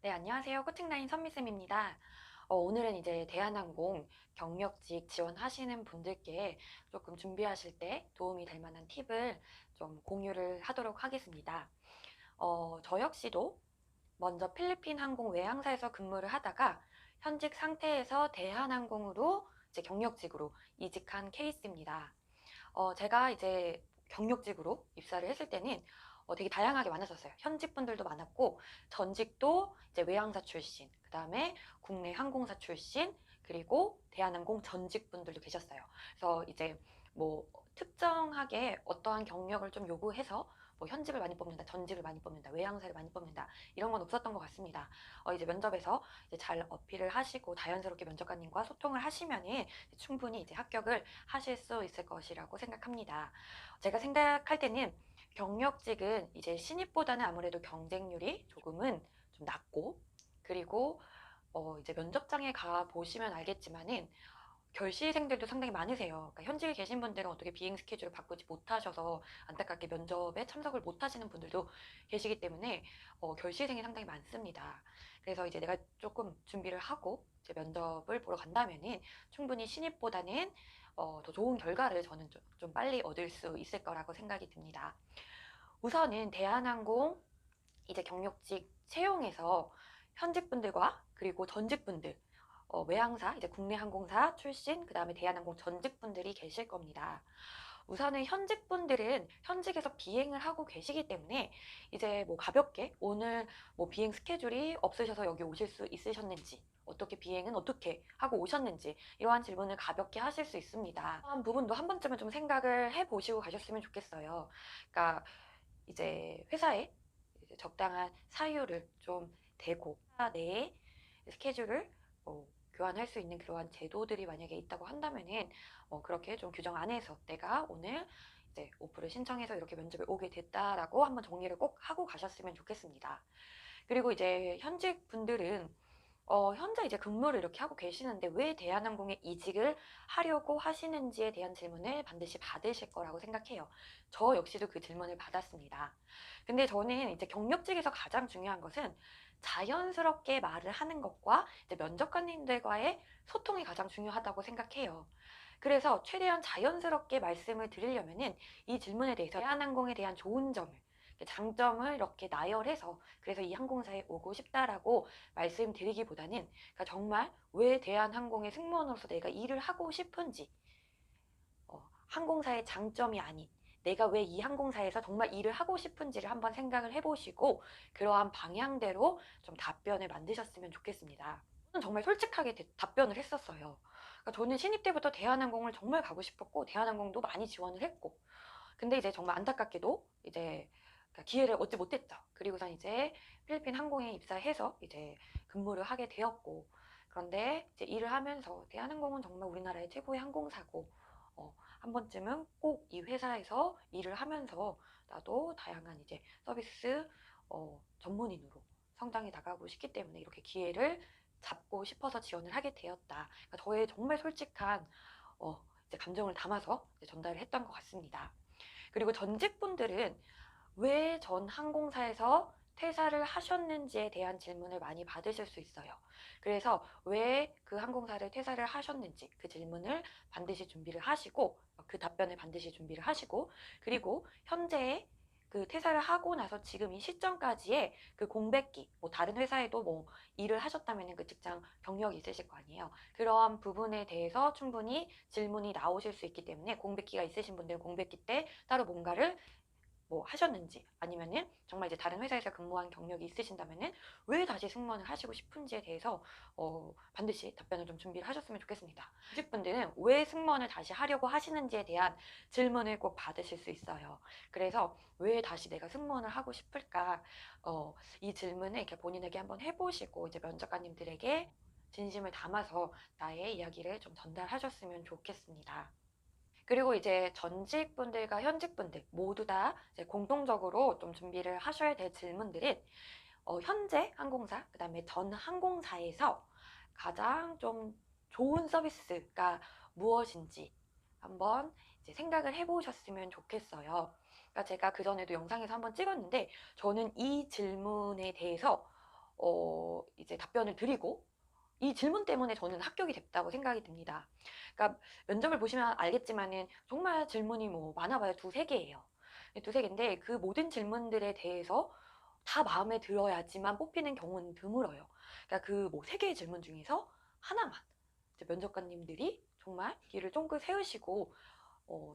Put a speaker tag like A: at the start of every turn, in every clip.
A: 네, 안녕하세요. 코칭라인 선미쌤입니다. 오늘은 이제 대한항공 경력직 지원하시는 분들께 조금 준비하실 때 도움이 될 만한 팁을 좀 공유를 하도록 하겠습니다. 저 역시도 먼저 필리핀 항공 외항사에서 근무를 하다가 현직 상태에서 대한항공으로 이제 경력직으로 이직한 케이스입니다. 제가 이제 경력직으로 입사를 했을 때는 되게 다양하게 많았었어요. 현직 분들도 많았고, 전직도 이제 외항사 출신, 그 다음에 국내 항공사 출신, 그리고 대한항공 전직 분들도 계셨어요. 그래서 이제 뭐 특정하게 어떠한 경력을 좀 요구해서 뭐 현직을 많이 뽑는다, 전직을 많이 뽑는다, 외항사를 많이 뽑는다, 이런 건 없었던 것 같습니다. 이제 면접에서 이제 잘 어필을 하시고 자연스럽게 면접관님과 소통을 하시면은 충분히 이제 합격을 하실 수 있을 것이라고 생각합니다. 제가 생각할 때는 경력직은 이제 신입보다는 아무래도 경쟁률이 조금은 좀 낮고, 그리고 이제 면접장에 가 보시면 알겠지만은 결시생들도 상당히 많으세요. 그러니까 현직에 계신 분들은 어떻게 비행 스케줄을 바꾸지 못하셔서 안타깝게 면접에 참석을 못 하시는 분들도 계시기 때문에 결시생이 상당히 많습니다. 그래서 이제 내가 조금 준비를 하고 이제 면접을 보러 간다면은 충분히 신입보다는 더 좋은 결과를 저는 좀 빨리 얻을 수 있을 거라고 생각이 듭니다. 우선은 대한항공 이제 경력직 채용에서 현직분들과 그리고 전직분들, 외항사, 이제 국내 항공사 출신, 그 다음에 대한항공 전직분들이 계실 겁니다. 우선은 현직분들은 현직에서 비행을 하고 계시기 때문에 이제 뭐 가볍게 오늘 뭐 비행 스케줄이 없으셔서 여기 오실 수 있으셨는지, 어떻게 비행은 어떻게 하고 오셨는지 이러한 질문을 가볍게 하실 수 있습니다. 이러한 부분도 한 번쯤은 좀 생각을 해 보시고 가셨으면 좋겠어요. 그러니까 이제 회사에 이제 적당한 사유를 좀 대고 회사 내에 스케줄을 교환할 수 있는 그러한 제도들이 만약에 있다고 한다면은 그렇게 좀 규정 안에서 내가 오늘 이제 오프를 신청해서 이렇게 면접에 오게 됐다라고 한번 정리를 꼭 하고 가셨으면 좋겠습니다. 그리고 이제 현직 분들은 현재 이제 근무를 이렇게 하고 계시는데 왜 대한항공에 이직을 하려고 하시는지에 대한 질문을 반드시 받으실 거라고 생각해요. 저 역시도 그 질문을 받았습니다. 근데 저는 이제 경력직에서 가장 중요한 것은 자연스럽게 말을 하는 것과 이제 면접관님들과의 소통이 가장 중요하다고 생각해요. 그래서 최대한 자연스럽게 말씀을 드리려면은 이 질문에 대해서 대한항공에 대한 좋은 점을 장점을 이렇게 나열해서 그래서 이 항공사에 오고 싶다라고 말씀드리기보다는 그러니까 정말 왜 대한항공의 승무원으로서 내가 일을 하고 싶은지 항공사의 장점이 아닌 내가 왜 이 항공사에서 정말 일을 하고 싶은지를 한번 생각을 해보시고 그러한 방향대로 좀 답변을 만드셨으면 좋겠습니다. 저는 정말 솔직하게 답변을 했었어요. 그러니까 저는 신입 때부터 대한항공을 정말 가고 싶었고 대한항공도 많이 지원을 했고 근데 이제 정말 안타깝게도 이제 그러니까 기회를 얻지 못했죠. 그리고선 이제 필리핀 항공에 입사해서 이제 근무를 하게 되었고, 그런데 이제 일을 하면서 대한항공은 정말 우리나라의 최고의 항공사고, 한 번쯤은 꼭 이 회사에서 일을 하면서 나도 다양한 이제 서비스 전문인으로 성장해 나가고 싶기 때문에 이렇게 기회를 잡고 싶어서 지원을 하게 되었다. 그러니까 저의 정말 솔직한 이제 감정을 담아서 이제 전달을 했던 것 같습니다. 그리고 전직분들은 왜 전 항공사에서 퇴사를 하셨는지에 대한 질문을 많이 받으실 수 있어요. 그래서 왜 그 항공사를 퇴사를 하셨는지 그 질문을 반드시 준비를 하시고 그 답변을 반드시 준비를 하시고 그리고 현재 그 퇴사를 하고 나서 지금 이 시점까지의 그 공백기, 뭐 다른 회사에도 뭐 일을 하셨다면 그 직장 경력이 있으실 거 아니에요. 그러한 부분에 대해서 충분히 질문이 나오실 수 있기 때문에 공백기가 있으신 분들은 공백기 때 따로 뭔가를 뭐 하셨는지 아니면은 정말 이제 다른 회사에서 근무한 경력이 있으신다면은 왜 다시 승무원을 하시고 싶은지에 대해서 반드시 답변을 좀 준비를 하셨으면 좋겠습니다. 구직분들은 왜 승무원을 다시 하려고 하시는지에 대한 질문을 꼭 받으실 수 있어요. 그래서 왜 다시 내가 승무원을 하고 싶을까? 이 질문을 이렇게 본인에게 한번 해보시고 이제 면접관님들에게 진심을 담아서 나의 이야기를 좀 전달하셨으면 좋겠습니다. 그리고 이제 전직분들과 현직분들 모두 다 이제 공통적으로 좀 준비를 하셔야 될 질문들은 현재 항공사, 그 다음에 전 항공사에서 가장 좀 좋은 서비스가 무엇인지 한번 이제 생각을 해보셨으면 좋겠어요. 그러니까 제가 그전에도 영상에서 한번 찍었는데 저는 이 질문에 대해서 이제 답변을 드리고 이 질문 때문에 저는 합격이 됐다고 생각이 듭니다. 그러니까 면접을 보시면 알겠지만은 정말 질문이 뭐 많아봐야 두세 개예요. 두세 개인데 그 모든 질문들에 대해서 다 마음에 들어야지만 뽑히는 경우는 드물어요. 그러니까 그 뭐 세 개의 질문 중에서 하나만 이제 면접관님들이 정말 귀를 쫑긋 세우시고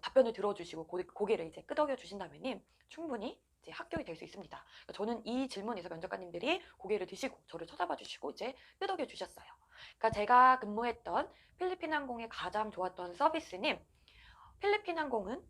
A: 답변을 들어주시고 고개를 이제 끄덕여 주신다면은 충분히 이제 합격이 될 수 있습니다. 그러니까 저는 이 질문에서 면접관님들이 고개를 드시고 저를 쳐다봐 주시고 이제 끄덕여 주셨어요. 그러니까 제가 근무했던 필리핀 항공의 가장 좋았던 서비스는 필리핀 항공은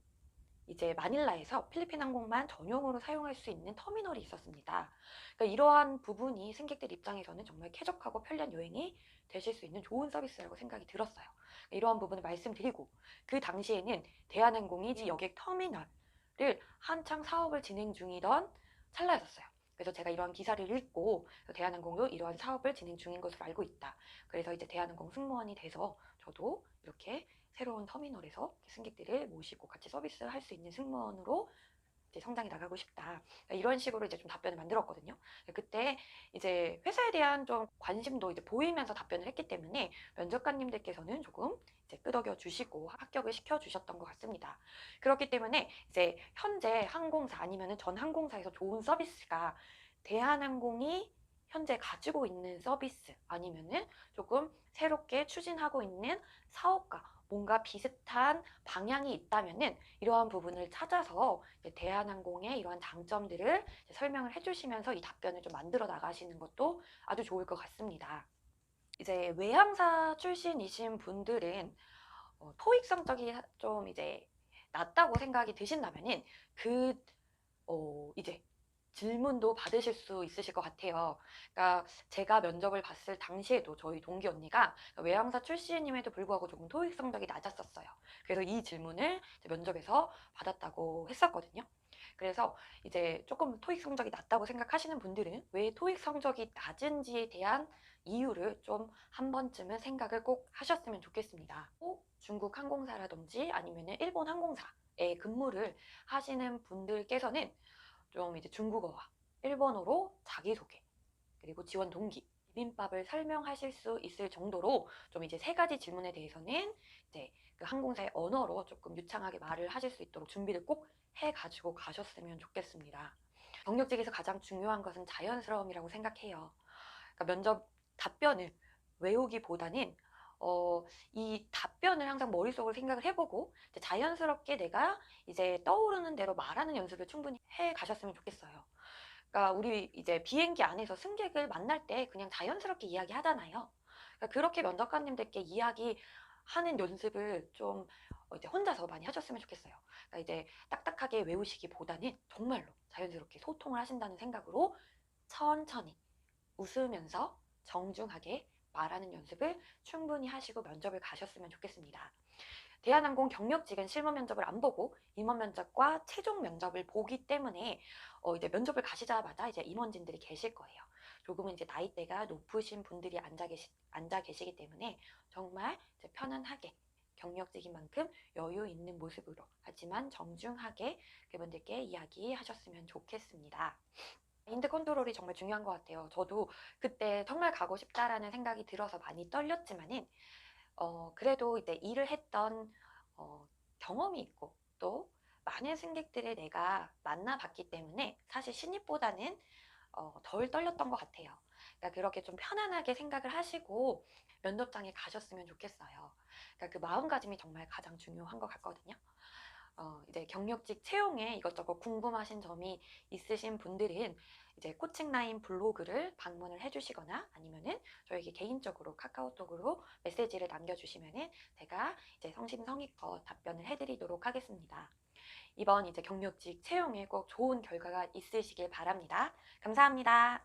A: 이제 마닐라에서 필리핀 항공만 전용으로 사용할 수 있는 터미널이 있었습니다. 그러니까 이러한 부분이 승객들 입장에서는 정말 쾌적하고 편리한 여행이 되실 수 있는 좋은 서비스라고 생각이 들었어요. 이러한 부분을 말씀드리고 그 당시에는 대한항공이 이 여객 터미널을 한창 사업을 진행 중이던 찰나였었어요. 그래서 제가 이러한 기사를 읽고 대한항공도 이러한 사업을 진행 중인 것으로 알고 있다. 그래서 이제 대한항공 승무원이 돼서 저도 이렇게 새로운 터미널에서 승객들을 모시고 같이 서비스를 할 수 있는 승무원으로 이제 성장해 나가고 싶다. 이런 식으로 이제 좀 답변을 만들었거든요. 그때 이제 회사에 대한 좀 관심도 이제 보이면서 답변을 했기 때문에 면접관님들께서는 조금 이제 끄덕여 주시고 합격을 시켜 주셨던 것 같습니다. 그렇기 때문에 이제 현재 항공사 아니면은 전 항공사에서 좋은 서비스가 대한항공이 현재 가지고 있는 서비스 아니면은 조금 새롭게 추진하고 있는 사업과 뭔가 비슷한 방향이 있다면은 이러한 부분을 찾아서 대한항공의 이러한 장점들을 설명을 해주시면서 이 답변을 좀 만들어 나가시는 것도 아주 좋을 것 같습니다. 이제 외항사 출신이신 분들은 토익 성적이 좀 이제 낮다고 생각이 드신다면은 그 이제 질문도 받으실 수 있으실 것 같아요. 그러니까 제가 면접을 봤을 당시에도 저희 동기 언니가 외항사 출신임에도 불구하고 조금 토익 성적이 낮았었어요. 그래서 이 질문을 면접에서 받았다고 했었거든요. 그래서 이제 조금 토익 성적이 낮다고 생각하시는 분들은 왜 토익 성적이 낮은지에 대한 이유를 좀 한 번쯤은 생각을 꼭 하셨으면 좋겠습니다. 중국 항공사라든지 아니면 일본 항공사에 근무를 하시는 분들께서는 좀 이제 중국어와 일본어로 자기소개 그리고 지원 동기 비빔밥을 설명하실 수 있을 정도로 좀 이제 세 가지 질문에 대해서는 이제 그 항공사의 언어로 조금 유창하게 말을 하실 수 있도록 준비를 꼭 해가지고 가셨으면 좋겠습니다. 경력직에서 가장 중요한 것은 자연스러움이라고 생각해요. 그러니까 면접 답변을 외우기보다는 이 답변을 항상 머릿속으로 생각을 해보고 이제 자연스럽게 내가 이제 떠오르는 대로 말하는 연습을 충분히 해 가셨으면 좋겠어요. 그러니까 우리 이제 비행기 안에서 승객을 만날 때 그냥 자연스럽게 이야기하잖아요. 그러니까 그렇게 면접관님들께 이야기하는 연습을 좀 이제 혼자서 많이 하셨으면 좋겠어요. 그러니까 이제 딱딱하게 외우시기보다는 정말로 자연스럽게 소통을 하신다는 생각으로 천천히 웃으면서 정중하게 말하는 연습을 충분히 하시고 면접을 가셨으면 좋겠습니다. 대한항공 경력직은 실무 면접을 안 보고 임원 면접과 최종 면접을 보기 때문에 이제 면접을 가시자마자 이제 임원진들이 계실 거예요. 조금은 이제 나이대가 높으신 분들이 앉아 계시기 때문에 정말 이제 편안하게 경력직인 만큼 여유 있는 모습으로 하지만 정중하게 그분들께 이야기하셨으면 좋겠습니다. 마인드 컨트롤이 정말 중요한 것 같아요. 저도 그때 정말 가고 싶다라는 생각이 들어서 많이 떨렸지만은 그래도 이제 일을 했던 경험이 있고 또 많은 승객들을 내가 만나봤기 때문에 사실 신입보다는 덜 떨렸던 것 같아요. 그러니까 그렇게 좀 편안하게 생각을 하시고 면접장에 가셨으면 좋겠어요. 그러니까 그 마음가짐이 정말 가장 중요한 것 같거든요. 이제 경력직 채용에 이것저것 궁금하신 점이 있으신 분들은 이제 코칭라인 블로그를 방문을 해주시거나 아니면은 저에게 개인적으로 카카오톡으로 메시지를 남겨주시면은 제가 이제 성심성의껏 답변을 해드리도록 하겠습니다. 이번 이제 경력직 채용에 꼭 좋은 결과가 있으시길 바랍니다. 감사합니다.